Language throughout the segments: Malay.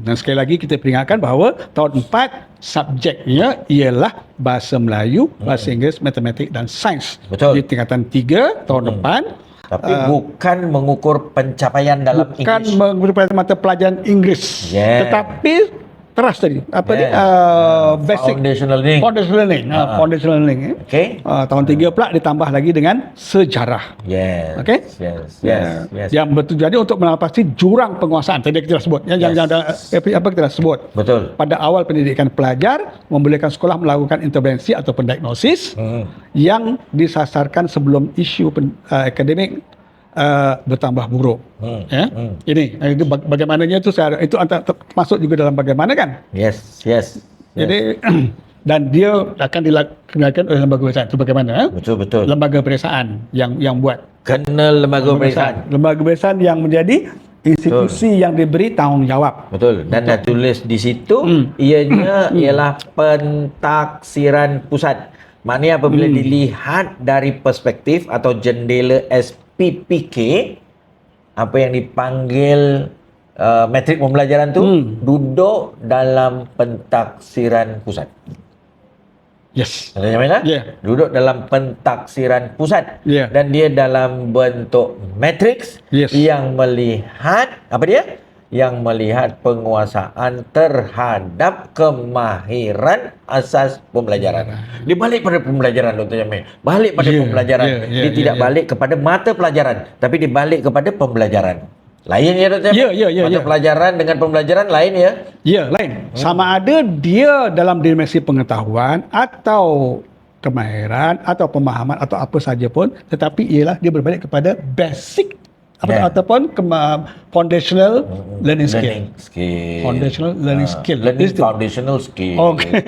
Dan sekali lagi kita peringatkan bahawa tahun 4 subjeknya ialah bahasa Melayu, bahasa Inggeris, matematik dan sains. Betul. Di tingkatan 3 tahun depan Tapi bukan mengukur pencapaian dalam bukan English. merupakan mata pelajaran Inggeris, Yeah. tetapi teras tadi basic Foundational learning. foundational learning, foundational learning. Okay. Tahun 3 pula ditambah lagi dengan sejarah. Yes. Okey? Yes. Yang bertujuan untuk mengatasi jurang penguasaan. Tadi kita dah sebut. Yang apa kita dah sebut. Betul. Pada awal pendidikan pelajar, membolehkan sekolah melakukan intervensi ataupun diagnosis yang disasarkan sebelum isu akademik bertambah buruk. Ini itu bagaimananya itu masuk juga dalam bagaimana kan? Yes. Jadi dan dia akan dilaksanakan oleh lembaga peperiksaan. Itu bagaimana? Betul. Lembaga peperiksaan yang buat. Kena lembaga peperiksaan. Lembaga peperiksaan yang menjadi institusi yang diberi tanggungjawab. Betul. Dan dah tulis di situ ianya ialah pentaksiran pusat. Maknanya apabila dilihat dari perspektif atau jendela SPPK, apa yang dipanggil metrik pembelajaran tu duduk dalam pentaksiran pusat. Yes. Tanya Jamila? Yeah. Duduk dalam pentaksiran pusat. Yeah. Dan dia dalam bentuk matriks yang melihat apa dia? Yang melihat penguasaan terhadap kemahiran asas pembelajaran. Dia balik pada pembelajaran, Dr. Jamil. Balik pada pembelajaran. Dia tidak balik kepada mata pelajaran, tapi dia balik kepada pembelajaran. Lain ya, Dr. Jamil? Mata pelajaran dengan pembelajaran lain ya? Ya, lain. Sama ada dia dalam dimensi pengetahuan atau kemahiran atau pemahaman atau apa saja pun, tetapi ialah dia berbalik kepada basic ataupun foundational learning skill. Foundational learning skill. Foundational skill. Okey,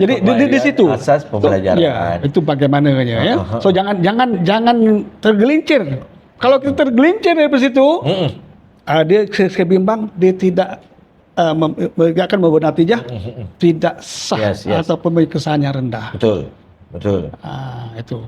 jadi di situ asas pembelajaran. Itu bagaimananya ya. So jangan tergelincir. Kalau kita tergelincir dari situ, dia saya bimbang dia tidak akan membuat natijah tidak sah ataupun kesan yang rendah. Betul. Itu.